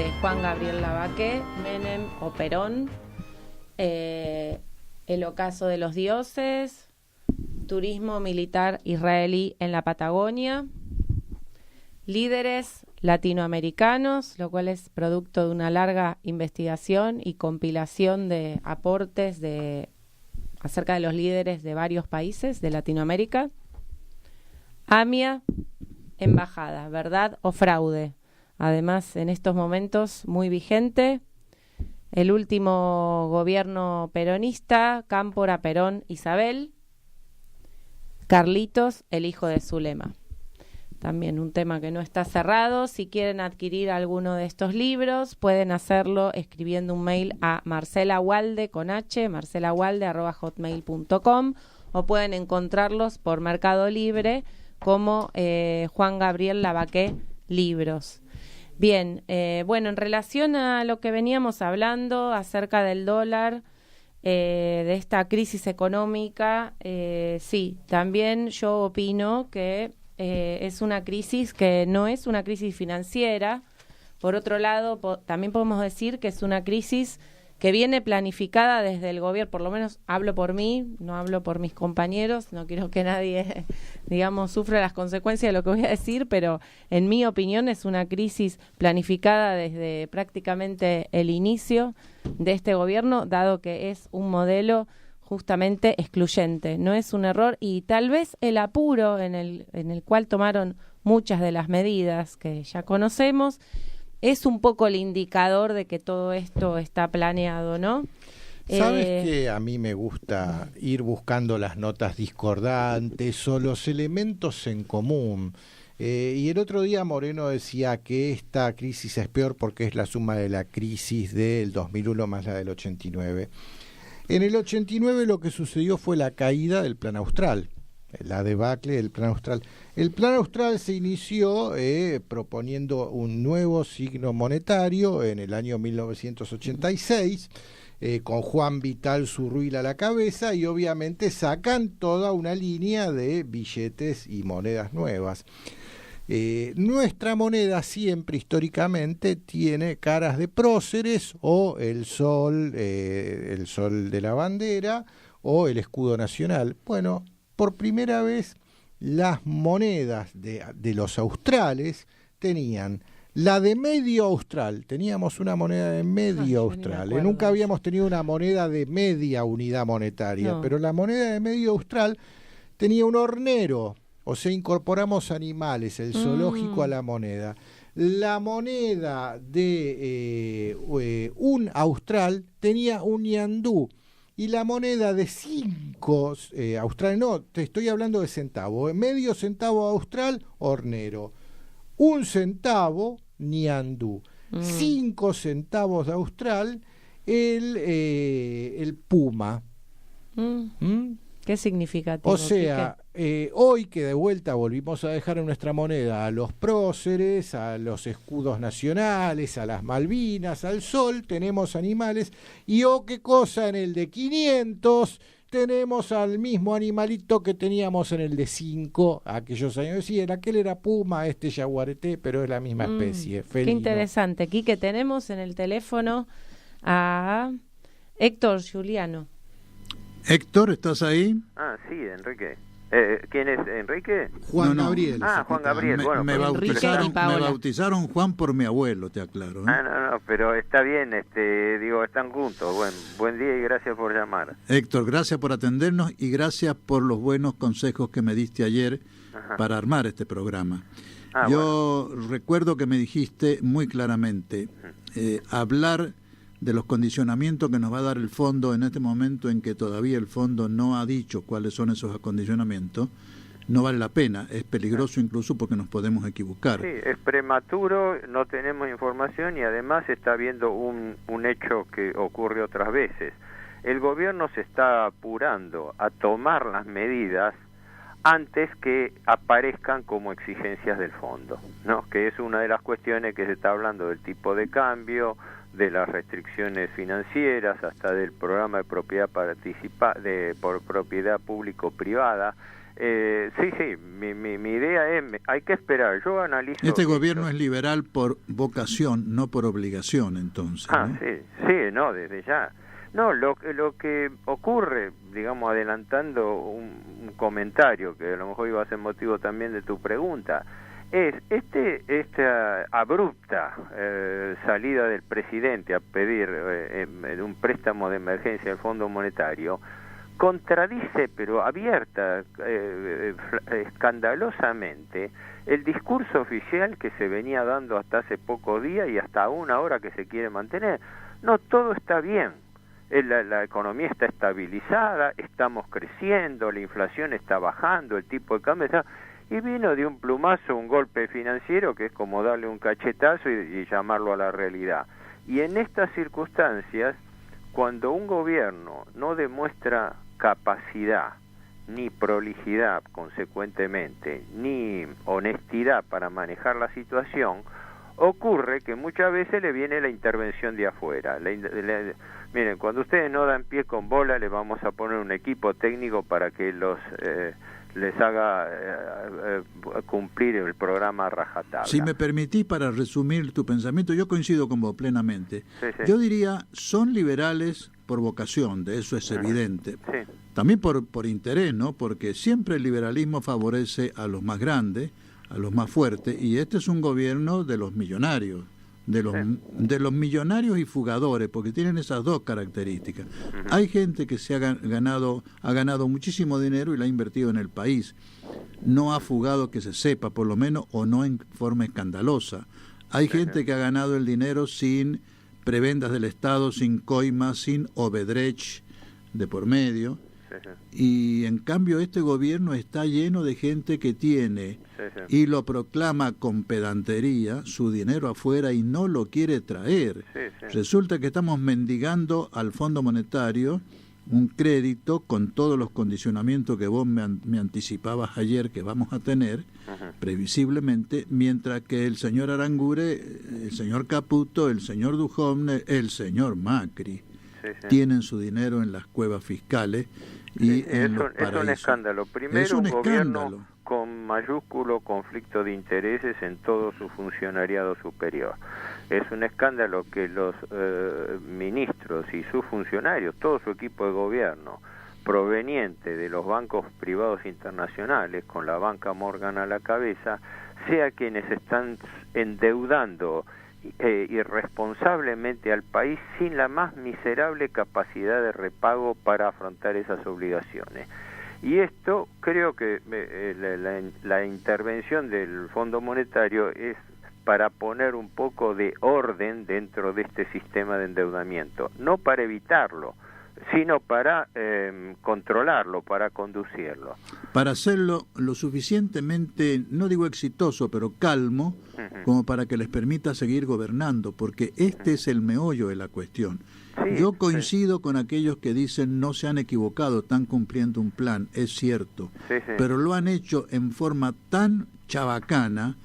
de Juan Gabriel Lavaque, Menem o Perón, el ocaso de los dioses, turismo militar israelí en la Patagonia, líderes latinoamericanos, lo cual es producto de una larga investigación y compilación de aportes acerca de los líderes de varios países de Latinoamérica. AMIA, embajada, verdad o fraude. Además, en estos momentos muy vigente, el último gobierno peronista, Cámpora, Perón, Isabel, Carlitos, el hijo de Zulema. También un tema que no está cerrado. Si quieren adquirir alguno de estos libros, pueden hacerlo escribiendo un mail a marcelawalde, con H, marcelawalde@hotmail.com, o pueden encontrarlos por Mercado Libre como Juan Gabriel Lavaque Libros. Bien, bueno, en relación a lo que veníamos hablando acerca del dólar, de esta crisis económica, sí, también yo opino que es una crisis que no es una crisis financiera. Por otro lado, también podemos decir que es una crisis que viene planificada desde el gobierno, por lo menos hablo por mí, no hablo por mis compañeros, no quiero que nadie, digamos, sufra las consecuencias de lo que voy a decir, pero en mi opinión es una crisis planificada desde prácticamente el inicio de este gobierno, dado que es un modelo justamente excluyente. No es un error, y tal vez el apuro en el cual tomaron muchas de las medidas que ya conocemos es un poco el indicador de que todo esto está planeado, ¿no? ¿Sabes que a mí me gusta ir buscando las notas discordantes o los elementos en común? Y el otro día Moreno decía que esta crisis es peor porque es la suma de la crisis del 2001 más la del 89. En el 89 lo que sucedió fue la caída del Plan Austral, la debacle del Plan Austral. El Plan Austral se inició proponiendo un nuevo signo monetario en el año 1986, con Juan Vital Zurruila a la cabeza, y obviamente sacan toda una línea de billetes y monedas nuevas. Nuestra moneda siempre históricamente tiene caras de próceres, o el sol de la bandera, o el escudo nacional. Bueno, por primera vez las monedas de los australes tenían la de medio austral. Teníamos una moneda de medio austral. Nunca habíamos tenido una moneda de media unidad monetaria, no. Pero la moneda de medio austral tenía un hornero. O sea, incorporamos animales, el zoológico a la moneda. La moneda de un austral tenía un ñandú. Y la moneda de 5 australes, no, te estoy hablando de centavo. Medio centavo austral, hornero. 1 centavo, ñandú. 5 centavos de austral, el puma. ¿Qué significa? O sea, hoy que de vuelta volvimos a dejar en nuestra moneda a los próceres, a los escudos nacionales, a las Malvinas, al sol, tenemos animales, y qué cosa, en el de 500 tenemos al mismo animalito que teníamos en el de 5 aquellos años. Sí, en aquel era puma, este yaguareté, pero es la misma especie, felino. Qué interesante. Quique, tenemos en el teléfono a Héctor Juliano. Héctor, ¿estás ahí? Sí, Enrique. ¿Quién es Enrique? Juan Gabriel. Juan Gabriel. Me bautizaron Juan por mi abuelo, te aclaro. No, pero está bien, están juntos. Buen día y gracias por llamar. Héctor, gracias por atendernos y gracias por los buenos consejos que me diste ayer para armar este programa. Yo recuerdo que me dijiste muy claramente, hablar de los condicionamientos que nos va a dar el fondo en este momento en que todavía el fondo no ha dicho cuáles son esos acondicionamientos, no vale la pena, es peligroso incluso porque nos podemos equivocar. Sí, es prematuro, no tenemos información y además está habiendo un hecho que ocurre otras veces. El gobierno se está apurando a tomar las medidas antes que aparezcan como exigencias del fondo, ¿no? Que es una de las cuestiones que se está hablando del tipo de cambio, de las restricciones financieras, hasta del programa de propiedad por propiedad público-privada. Sí, mi idea es, hay que esperar, yo analizo... Este gobierno es liberal por vocación, no por obligación, entonces. ¿no? Sí, no, desde ya. No, lo que ocurre, digamos, adelantando un comentario, que a lo mejor iba a ser motivo también de tu pregunta, es esta abrupta salida del presidente a pedir un préstamo de emergencia al Fondo Monetario, contradice, pero abierta, escandalosamente, el discurso oficial que se venía dando hasta hace pocos días y hasta aún ahora que se quiere mantener. No, todo está bien. La economía está estabilizada, estamos creciendo, la inflación está bajando, el tipo de cambio está... Y vino de un plumazo un golpe financiero que es como darle un cachetazo y llamarlo a la realidad. Y en estas circunstancias, cuando un gobierno no demuestra capacidad, ni prolijidad consecuentemente, ni honestidad para manejar la situación, ocurre que muchas veces le viene la intervención de afuera. Miren, cuando ustedes no dan pie con bola, le vamos a poner un equipo técnico para que les haga cumplir el programa a rajatabla. Si me permitís, para resumir tu pensamiento, yo coincido con vos plenamente. Sí. Yo diría, son liberales por vocación, de eso es evidente. Sí. También por interés, ¿no? Porque siempre el liberalismo favorece a los más grandes, a los más fuertes, y este es un gobierno de los millonarios, de los millonarios y fugadores, porque tienen esas dos características. Hay gente que se ha ganado muchísimo dinero y la ha invertido en el país. No ha fugado que se sepa, por lo menos, o no en forma escandalosa. Hay gente que ha ganado el dinero sin prebendas del Estado, sin coimas, sin obedrech de por medio. Y en cambio este gobierno está lleno de gente que tiene y lo proclama con pedantería su dinero afuera y no lo quiere traer. Resulta que estamos mendigando al Fondo Monetario un crédito con todos los condicionamientos que vos me anticipabas ayer que vamos a tener, previsiblemente, mientras que el señor Arangure, el señor Caputo, el señor Duhovne, el señor Macri tienen su dinero en las cuevas fiscales y en los paraísos. Es un escándalo. Primero, un gobierno con mayúsculo conflicto de intereses en todo su funcionariado superior. Es un escándalo que los ministros y sus funcionarios, todo su equipo de gobierno, proveniente de los bancos privados internacionales, con la banca Morgan a la cabeza, sea quienes están endeudando irresponsablemente al país sin la más miserable capacidad de repago para afrontar esas obligaciones. Y esto creo que la intervención del Fondo Monetario es para poner un poco de orden dentro de este sistema de endeudamiento, no para evitarlo, sino para controlarlo, para conducirlo. Para hacerlo lo suficientemente, no digo exitoso, pero calmo, como para que les permita seguir gobernando, porque este es el meollo de la cuestión. Yo coincido con aquellos que dicen no se han equivocado, están cumpliendo un plan, es cierto, pero lo han hecho en forma tan chabacana,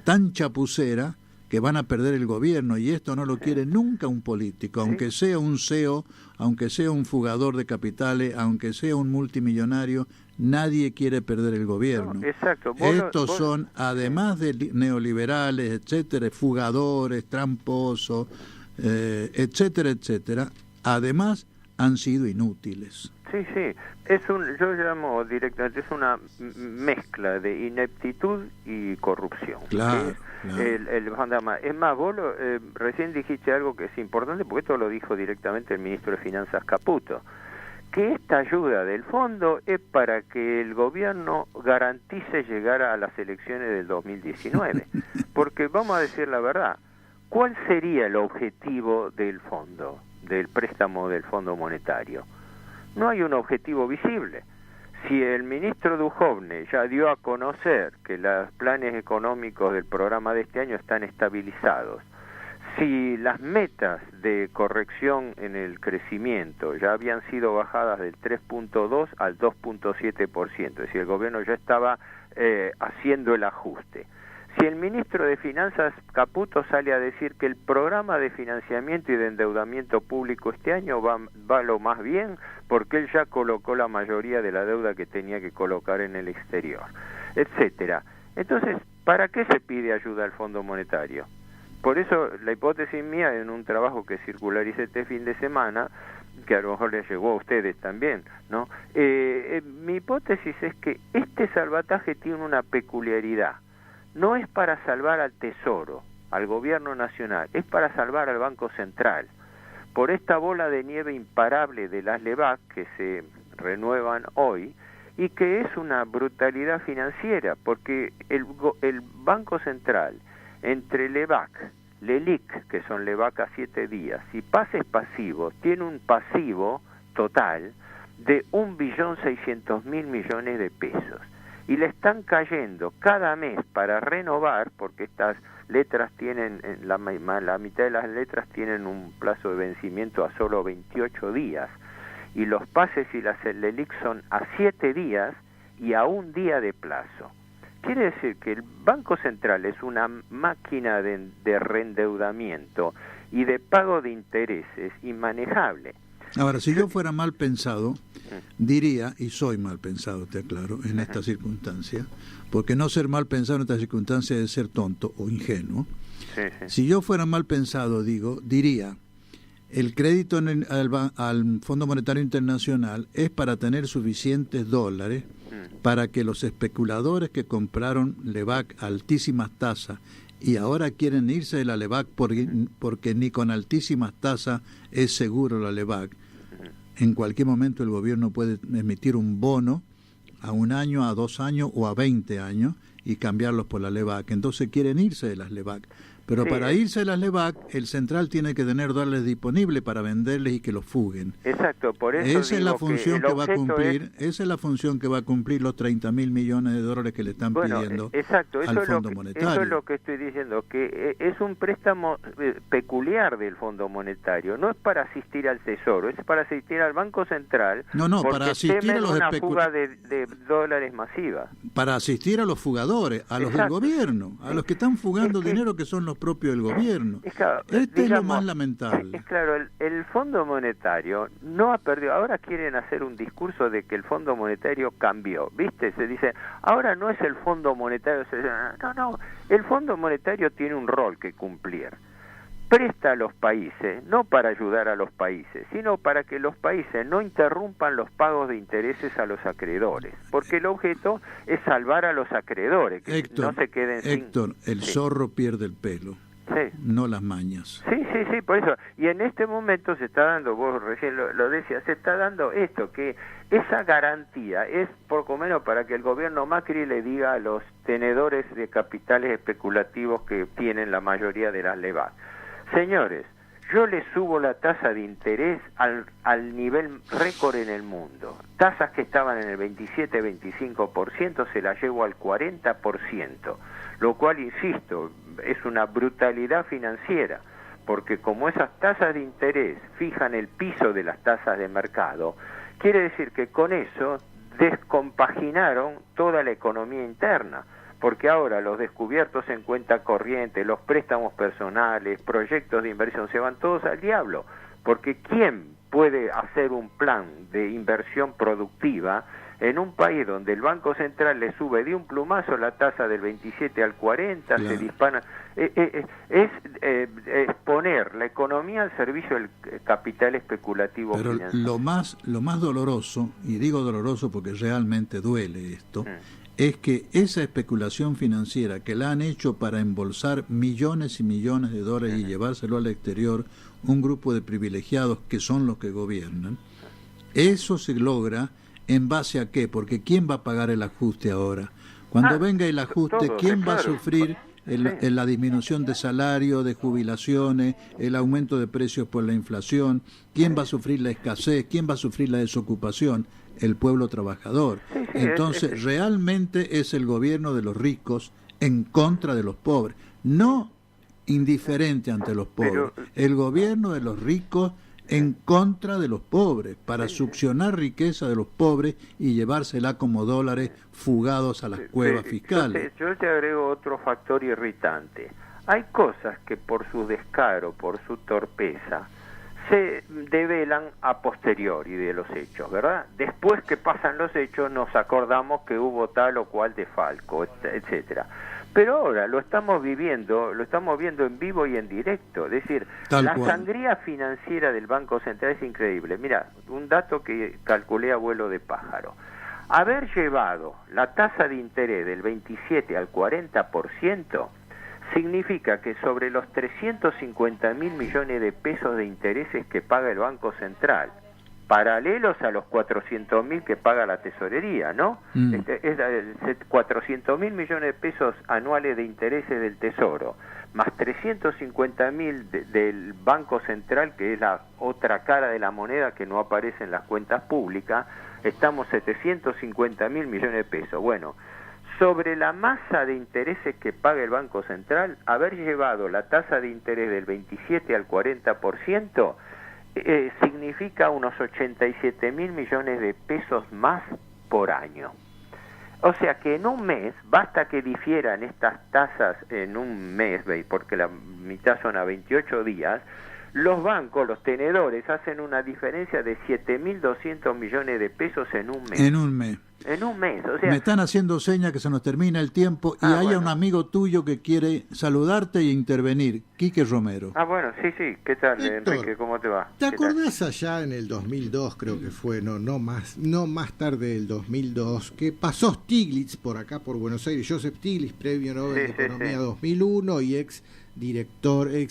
tan chapucera, que van a perder el gobierno, y esto no lo quiere nunca un político, aunque sea un CEO, aunque sea un fugador de capitales, aunque sea un multimillonario, nadie quiere perder el gobierno. No, exacto. Estos son, además de neoliberales, etcétera, fugadores, tramposos, etcétera, etcétera, además han sido inútiles. Sí, yo llamo directamente, es una mezcla de ineptitud y corrupción. Claro. Es más, vos recién dijiste algo que es importante, porque esto lo dijo directamente el ministro de Finanzas Caputo, que esta ayuda del fondo es para que el gobierno garantice llegar a las elecciones del 2019. Porque vamos a decir la verdad, ¿cuál sería el objetivo del fondo, del préstamo del Fondo Monetario? No hay un objetivo visible. Si el ministro Duhovne ya dio a conocer que los planes económicos del programa de este año están estabilizados, si las metas de corrección en el crecimiento ya habían sido bajadas del 3.2 al 2.7%, es decir, el gobierno ya estaba haciendo el ajuste. Si el ministro de Finanzas, Caputo, sale a decir que el programa de financiamiento y de endeudamiento público este año va lo más bien, porque él ya colocó la mayoría de la deuda que tenía que colocar en el exterior, etcétera. Entonces, ¿para qué se pide ayuda al Fondo Monetario? Por eso, la hipótesis mía, en un trabajo que circularicé este fin de semana, que a lo mejor les llegó a ustedes también, ¿no? Mi hipótesis es que este salvataje tiene una peculiaridad. No es para salvar al Tesoro, al Gobierno Nacional, es para salvar al Banco Central. Por esta bola de nieve imparable de las LEBAC que se renuevan hoy, y que es una brutalidad financiera, porque el Banco Central, entre LEBAC, LELIC, que son LEBAC a 7 días, y pases pasivos, tiene un pasivo total de 1.600.000 millones de pesos. Y le están cayendo cada mes para renovar, porque estas letras tienen, la mitad de las letras tienen un plazo de vencimiento a solo 28 días, y los pases y las LELIC son a 7 días y a 1 día de plazo. Quiere decir que el Banco Central es una máquina de reendeudamiento y de pago de intereses inmanejable. Ahora, si yo fuera mal pensado, diría, y soy mal pensado, te aclaro, en esta circunstancia, porque no ser mal pensado en esta circunstancia es ser tonto o ingenuo. Sí, sí. Si yo fuera mal pensado, diría, el crédito al Fondo Monetario Internacional es para tener suficientes dólares para que los especuladores que compraron LEBAC a altísimas tasas y ahora quieren irse de la LEBAC porque ni con altísimas tasas es seguro la LEBAC. En cualquier momento el gobierno puede emitir un bono a 1 año, a 2 años o a 20 años y cambiarlos por la LEBAC. Entonces quieren irse de las LEBAC. Pero sí, para irse de las LEBAC, el central tiene que tener dólares disponibles para venderles y que los fuguen. Exacto, por eso esa es la función que va a cumplir, esa es la función que va a cumplir los 30.000 millones de dólares que le están pidiendo al Fondo Monetario. Eso es lo que estoy diciendo, que es un préstamo peculiar del Fondo Monetario, no es para asistir al Tesoro, es para asistir al Banco Central. No, para asistir a los una fuga de dólares masiva. Para asistir a los fugadores, a los del gobierno, a los que están fugando dinero, que son los propios del gobierno. Claro, es lo más lamentable. Es claro, el Fondo Monetario no ha perdido. Ahora quieren hacer un discurso de que el Fondo Monetario cambió. ¿Viste? Se dice, ahora no es el Fondo Monetario. No. El Fondo Monetario tiene un rol que cumplir. Presta a los países, no para ayudar a los países, sino para que los países no interrumpan los pagos de intereses a los acreedores, porque el objeto es salvar a los acreedores, que no se queden Héctor, el zorro pierde el pelo, no las mañas. Sí, por eso. Y en este momento se está dando, vos recién lo decías, se está dando esto, que esa garantía es poco menos para que el gobierno Macri le diga a los tenedores de capitales especulativos que tienen la mayoría de las LEBAC: señores, yo les subo la tasa de interés al nivel récord en el mundo. Tasas que estaban en el 27-25%, se las llevo al 40%, lo cual, insisto, es una brutalidad financiera, porque como esas tasas de interés fijan el piso de las tasas de mercado, quiere decir que con eso descompaginaron toda la economía interna, porque ahora los descubiertos en cuenta corriente, los préstamos personales, proyectos de inversión, se van todos al diablo, porque ¿quién puede hacer un plan de inversión productiva en un país donde el Banco Central le sube de un plumazo la tasa del 27 al 40, claro, se dispara? Es poner la economía al servicio del capital especulativo. Pero lo más doloroso, y digo doloroso porque realmente duele esto, es que esa especulación financiera que la han hecho para embolsar millones y millones de dólares y llevárselo al exterior un grupo de privilegiados que son los que gobiernan, eso se logra ¿en base a qué? Porque ¿quién va a pagar el ajuste ahora? Cuando venga el ajuste, ¿quién va a sufrir la disminución de salario, de jubilaciones, el aumento de precios por la inflación? ¿Quién va a sufrir la escasez? ¿Quién va a sufrir la desocupación? El pueblo trabajador. Entonces, realmente es el gobierno de los ricos en contra de los pobres, no indiferente ante los pobres. El gobierno de los ricos en contra de los pobres, para succionar riqueza de los pobres y llevársela como dólares fugados a las cuevas fiscales. Yo te agrego otro factor irritante. Hay cosas que por su descaro, por su torpeza, se develan a posteriori de los hechos, ¿verdad? Después que pasan los hechos nos acordamos que hubo tal o cual desfalco, etcétera. Pero ahora lo estamos viendo en vivo y en directo. Es decir, la sangría financiera del Banco Central es increíble. Mira, un dato que calculé a vuelo de pájaro. Haber llevado la tasa de interés del 27 al 40% significa que sobre los 350.000 millones de pesos de intereses que paga el Banco Central, paralelos a los 400.000 que paga la tesorería, ¿no? 400.000 millones de pesos anuales de intereses del Tesoro, más 350.000 del Banco Central, que es la otra cara de la moneda que no aparece en las cuentas públicas, estamos 750.000 millones de pesos. Bueno, sobre la masa de intereses que paga el Banco Central, haber llevado la tasa de interés del 27 al 40%, significa unos 87.000 millones de pesos más por año. O sea que en un mes, basta que difieran estas tasas en un mes, porque la mitad son a 28 días, los bancos, los tenedores, hacen una diferencia de 7.200 millones de pesos en un mes. En un mes. En un mes, o sea... Me están haciendo señas que se nos termina el tiempo y hay un amigo tuyo que quiere saludarte e intervenir, Quique Romero. Bueno, sí, ¿qué tal, Héctor, Enrique? ¿Cómo te va? ¿Te acordás allá en el 2002, creo que fue, no más tarde del 2002, que pasó Stiglitz por acá, por Buenos Aires, Joseph Stiglitz, premio Nobel de Economía 2001 y ex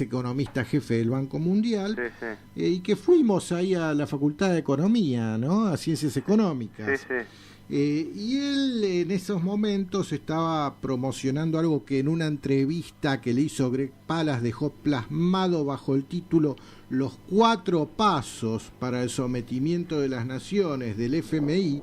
economista jefe del Banco Mundial, y que fuimos ahí a la Facultad de Economía, ¿no? A Ciencias Económicas. Y él en esos momentos estaba promocionando algo que en una entrevista que le hizo Greg Palast dejó plasmado bajo el título Los 4 pasos para el sometimiento de las naciones del FMI,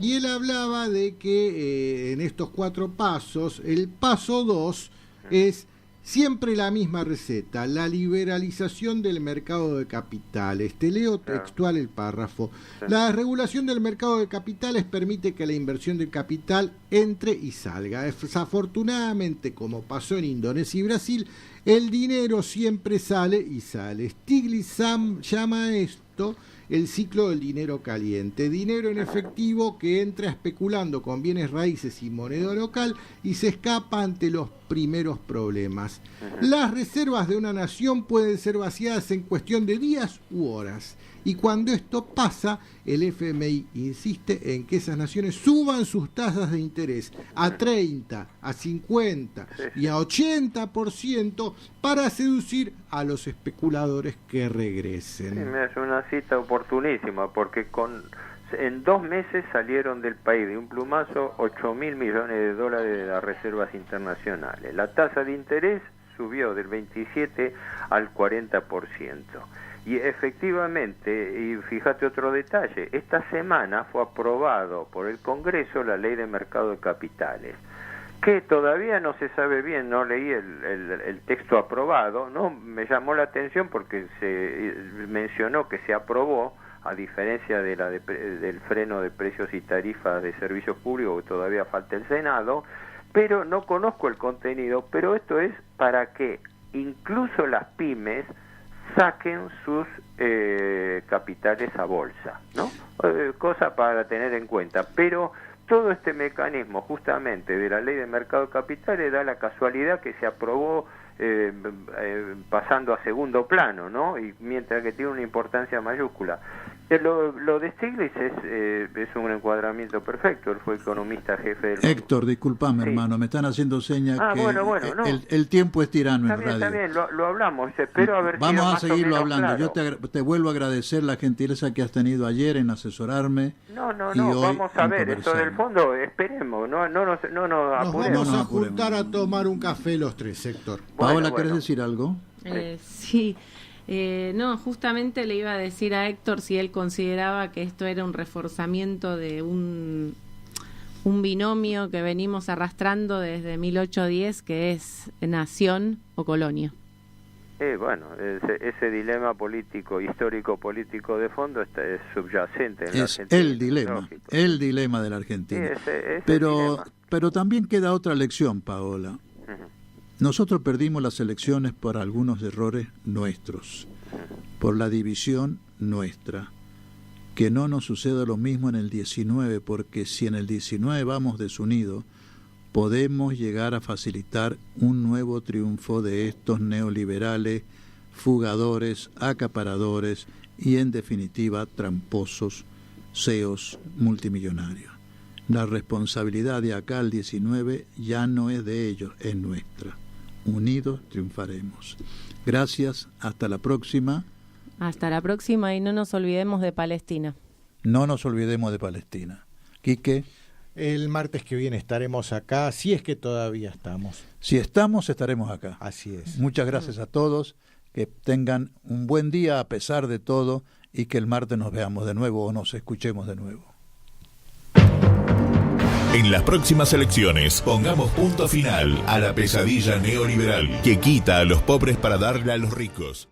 y él hablaba de que en estos 4 pasos, el paso 2 es siempre la misma receta, la liberalización del mercado de capitales. Te leo textual el párrafo. La regulación del mercado de capitales permite que la inversión del capital entre y salga. Desafortunadamente, como pasó en Indonesia y Brasil, el dinero siempre sale y sale. Stiglitz llama a esto el ciclo del dinero caliente, dinero en efectivo que entra especulando con bienes raíces y moneda local y se escapa ante los primeros problemas. Las reservas de una nación pueden ser vaciadas en cuestión de días u horas, y cuando esto pasa, el FMI insiste en que esas naciones suban sus tasas de interés a 30, a 50 y a 80% para seducir a los especuladores que regresen. Sí, me hace una cita oportunísima, porque en 2 meses salieron del país de un plumazo 8.000 millones de dólares de las reservas internacionales. La tasa de interés subió del 27 al 40%. Y efectivamente, y fíjate otro detalle, esta semana fue aprobado por el Congreso la Ley de Mercado de Capitales, que todavía no se sabe bien, no leí el texto aprobado, no me llamó la atención porque se mencionó que se aprobó, a diferencia de del freno de precios y tarifas de servicios públicos, que todavía falta el Senado, pero no conozco el contenido, pero esto es para que incluso las pymes saquen sus capitales a bolsa, ¿no? Cosa para tener en cuenta, pero todo este mecanismo justamente de la Ley de Mercado de Capitales da la casualidad que se aprobó pasando a segundo plano, ¿no? Y mientras que tiene una importancia mayúscula. Lo de Stiglitz es un encuadramiento perfecto. Él fue economista jefe del... Héctor, discúlpame, hermano, me están haciendo señas que bueno, no. el tiempo es tirano en radio. Está bien, lo hablamos, espero haber sido Vamos a más seguirlo o menos hablando. claro. Yo te vuelvo a agradecer la gentileza que has tenido ayer en asesorarme. No, vamos a ver, esto del fondo, esperemos, no nos apuremos. Nos vamos a juntar a tomar un café los tres, Héctor. Paola, ¿querés decir algo? Sí. No, justamente le iba a decir a Héctor si él consideraba que esto era un reforzamiento de un binomio que venimos arrastrando desde 1810, que es nación o colonia. Bueno, ese dilema político, histórico-político de fondo es subyacente en la es Argentina. el dilema de la Argentina. Sí, ese pero también queda otra lección, Paola. Nosotros perdimos las elecciones por algunos errores nuestros, por la división nuestra. Que no nos suceda lo mismo en el 19, porque si en el 19 vamos desunidos, podemos llegar a facilitar un nuevo triunfo de estos neoliberales, fugadores, acaparadores y en definitiva tramposos, CEOs multimillonarios. La responsabilidad de acá al 19 ya no es de ellos, es nuestra. Unidos triunfaremos. Gracias, hasta la próxima. Hasta la próxima y no nos olvidemos de Palestina. No nos olvidemos de Palestina. Quique. El martes que viene estaremos acá, si es que todavía estamos. Si estamos, estaremos acá. Así es. Muchas gracias a todos, que tengan un buen día a pesar de todo y que el martes nos veamos de nuevo o nos escuchemos de nuevo. En las próximas elecciones, pongamos punto final a la pesadilla neoliberal que quita a los pobres para darle a los ricos.